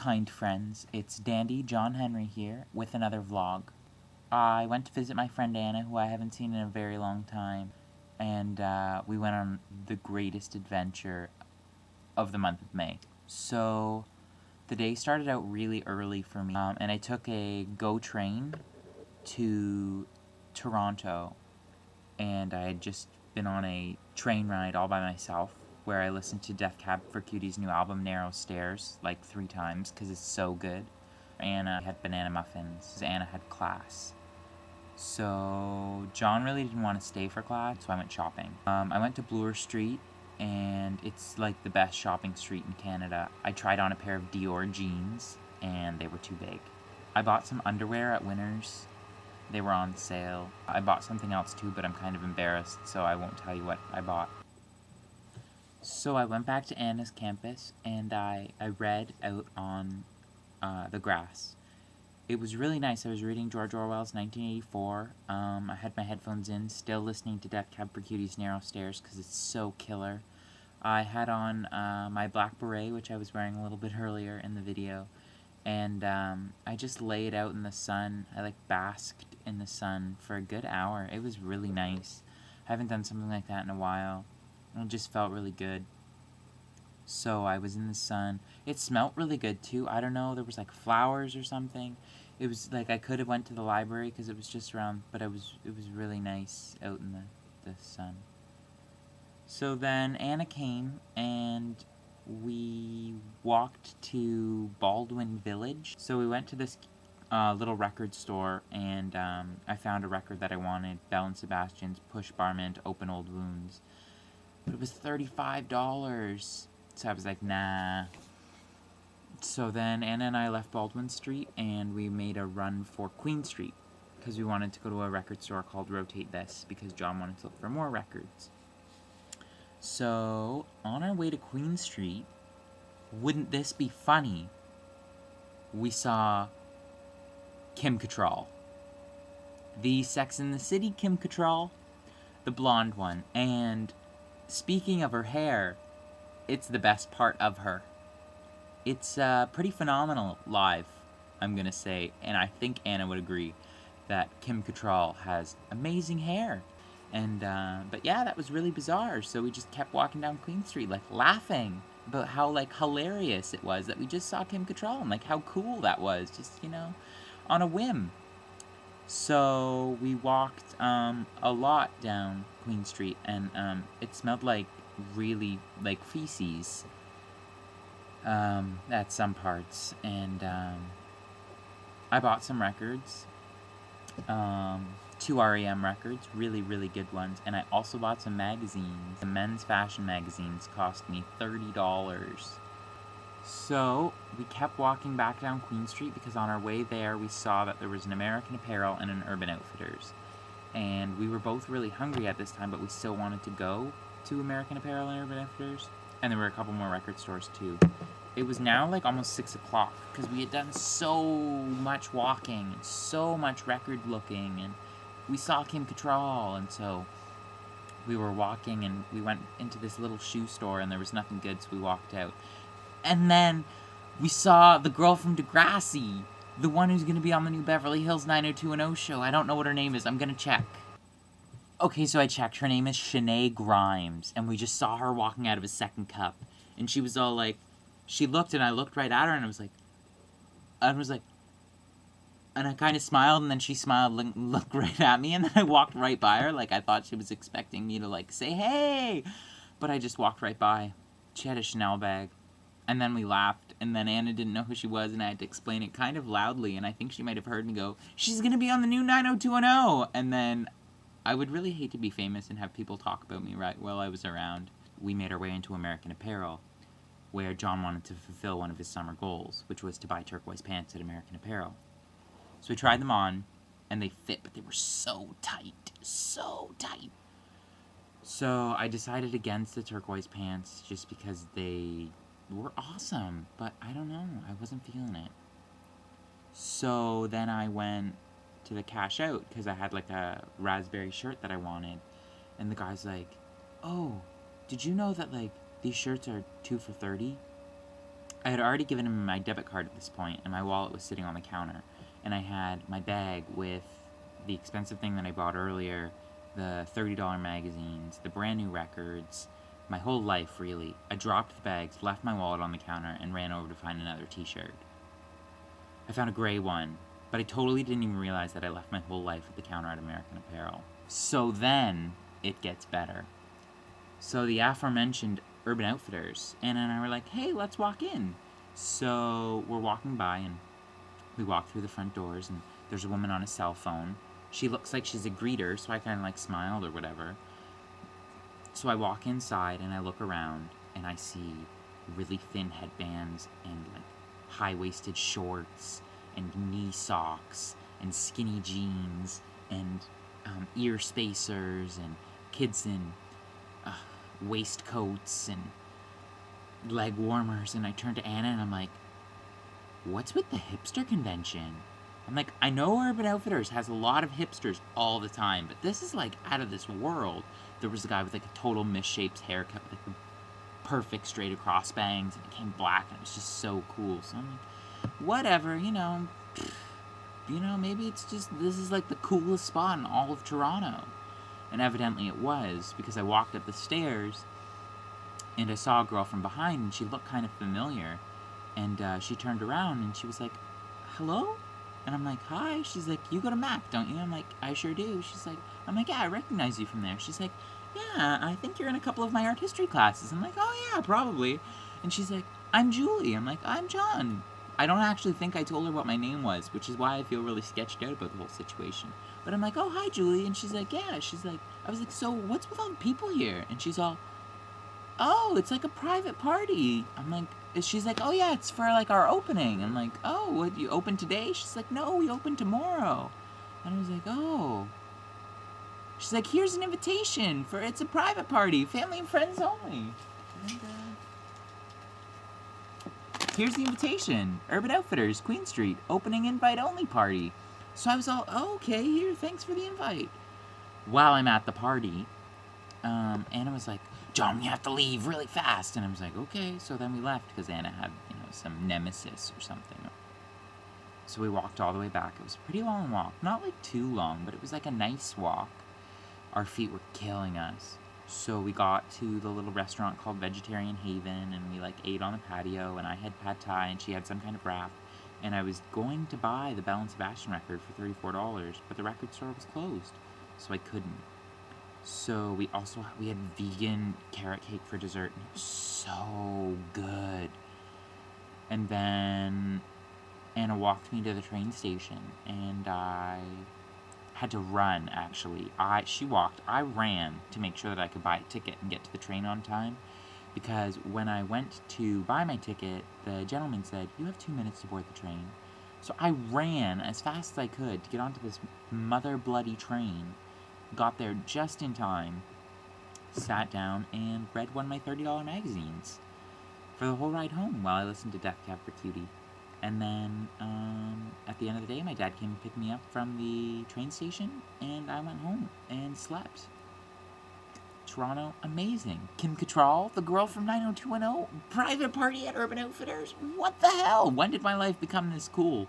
kind friends, it's Dandy John Henry here with another vlog. I went to visit my friend Anna, who I haven't seen in a very long time, and we went on the greatest adventure of the month of May. So the day started out really early for me, and I took a GO train to Toronto, and I had just been on a train ride all by myself, where I listened to Death Cab for Cutie's new album, Narrow Stairs, like 3 times, because it's so good. Anna had banana muffins. Anna had class. So John really didn't want to stay for class, so I went shopping. I went to Bloor Street, and it's like the best shopping street in Canada. I tried on a pair of Dior jeans, and they were too big. I bought some underwear at Winners. They were on sale. I bought something else too, but I'm kind of embarrassed, so I won't tell you what I bought. So I went back to Anna's campus, and I read out on the grass. It was really nice. I was reading George Orwell's 1984. I had my headphones in, still listening to Death Cab for Cutie's Narrow Stairs, because it's so killer. I had on my black beret, which I was wearing a little bit earlier in the video, and I just laid out in the sun. I basked in the sun for a good hour. It was really nice. I haven't done something like that in a while. It just felt really good. So I was in the sun. It smelled really good too. I don't know, there was flowers or something. It was I could have went to the library because it was just around, but it was really nice out in the sun. So then Anna came and we walked to Baldwin Village. So we went to this little record store, and I found a record that I wanted, Belle and Sebastian's Push Barman to Open Old Wounds. But it was $35, so I was like, nah. So then Anna and I left Baldwin Street, and we made a run for Queen Street, because we wanted to go to a record store called Rotate This, because John wanted to look for more records. So, on our way to Queen Street, wouldn't this be funny, we saw Kim Cattrall. The Sex and the City Kim Cattrall, the blonde one, and speaking of her hair, it's the best part of her. It's pretty phenomenal live, I'm gonna say, and I think Anna would agree that Kim Cattrall has amazing hair. And, but yeah, that was really bizarre, so we just kept walking down Queen Street, laughing about how, hilarious it was that we just saw Kim Cattrall, and, how cool that was, just, on a whim. So we walked a lot down Queen Street, and it smelled really like feces at some parts, and I bought some records, 2 REM records, really good ones, and I also bought some magazines. The men's fashion magazines cost me $30. So we kept walking back down Queen Street, because on our way there we saw that there was an American Apparel and an Urban Outfitters, and we were both really hungry at this time, but we still wanted to go to American Apparel and Urban Outfitters, and there were a couple more record stores too. It was now almost 6 o'clock, because we had done so much walking and so much record looking, and we saw Kim Cattrall, and so we were walking, and we went into this little shoe store, and there was nothing good, so we walked out. And then we saw the girl from Degrassi, the one who's going to be on the new Beverly Hills 90210 show. I don't know what her name is. I'm going to check. Okay, so I checked. Her name is Shenae Grimes, and we just saw her walking out of a second cup. And she was all she looked, and I looked right at her, and I was like, and I kind of smiled, and then she smiled and looked right at me, and then I walked right by her, I thought she was expecting me to, say, hey! But I just walked right by. She had a Chanel bag. And then we laughed, and then Anna didn't know who she was, and I had to explain it kind of loudly, and I think she might have heard me go, she's gonna be on the new 90210! And then I would really hate to be famous and have people talk about me right while I was around. We made our way into American Apparel, where John wanted to fulfill one of his summer goals, which was to buy turquoise pants at American Apparel. So we tried them on, and they fit, but they were so tight, so tight. So I decided against the turquoise pants just because they were awesome, but I don't know, I wasn't feeling it. So then I went to the cash out, because I had a raspberry shirt that I wanted, and the guy's like, oh, did you know that these shirts are 2 for $30? I had already given him my debit card at this point, and my wallet was sitting on the counter. And I had my bag with the expensive thing that I bought earlier, the $30 magazines, the brand new records, my whole life, really. I dropped the bags, left my wallet on the counter, and ran over to find another t-shirt. I found a gray one, but I totally didn't even realize that I left my whole life at the counter at American Apparel. So then, it gets better. So the aforementioned Urban Outfitters, Anna and I were like, hey, let's walk in. So we're walking by, and we walk through the front doors, and there's a woman on a cell phone. She looks like she's a greeter, so I kind of like smiled or whatever. So I walk inside, and I look around, and I see really thin headbands, and like high-waisted shorts, and knee socks, and skinny jeans, and ear spacers, and kids in waistcoats, and leg warmers. And I turn to Anna, and I'm like, what's with the hipster convention? I'm like, I know Urban Outfitters has a lot of hipsters all the time, but this is like out of this world. There was a guy with like a total misshaped haircut with like the perfect straight across bangs, and it came black, and it was just so cool. So I'm like, whatever, maybe it's just, this is like the coolest spot in all of Toronto. And evidently it was, because I walked up the stairs, and I saw a girl from behind, and she looked kind of familiar. And she turned around, and she was like, hello? And I'm like, hi. She's like, you go to Mac, don't you? I'm like, I sure do. I'm like, yeah, I recognize you from there. She's like, yeah, I think you're in a couple of my art history classes. I'm like, oh yeah, probably. And she's like, I'm Julie. I'm like, I'm John. I don't actually think I told her what my name was, which is why I feel really sketched out about the whole situation. But I'm like, oh, hi, Julie. And she's like, yeah. She's like, I was like, so what's with all the people here? And she's all, oh, it's like a private party. I'm like, she's like, oh yeah, it's for like our opening. I'm like, oh, what, you open today? She's like, no, we open tomorrow. And I was like, oh. She's like, here's an invitation for, it's a private party, family and friends only. And, here's the invitation. Urban Outfitters, Queen Street, opening invite only party. So I was all, oh, okay, here, thanks for the invite. While I'm at the party, Anna was like, John, we have to leave really fast. And I was like, okay. So then we left because Anna had, some nemesis or something. So we walked all the way back. It was a pretty long walk. Not like too long, but it was like a nice walk. Our feet were killing us. So we got to the little restaurant called Vegetarian Haven, and we like ate on the patio, and I had pad thai, and she had some kind of wrap. And I was going to buy the Belle and Sebastian record for $34, but the record store was closed, so I couldn't. So we had vegan carrot cake for dessert, and it was so good. And then Anna walked me to the train station, and I had to run, actually. She walked, I ran to make sure that I could buy a ticket and get to the train on time, because when I went to buy my ticket, the gentleman said, you have 2 minutes to board the train. So I ran as fast as I could to get onto this mother bloody train, got there just in time, sat down, and read one of my $30 magazines for the whole ride home while I listened to Death Cab for Cutie. And then, at the end of the day, my dad came and picked me up from the train station, and I went home and slept. Toronto, amazing. Kim Cattrall, the girl from 90210, private party at Urban Outfitters? What the hell? When did my life become this cool?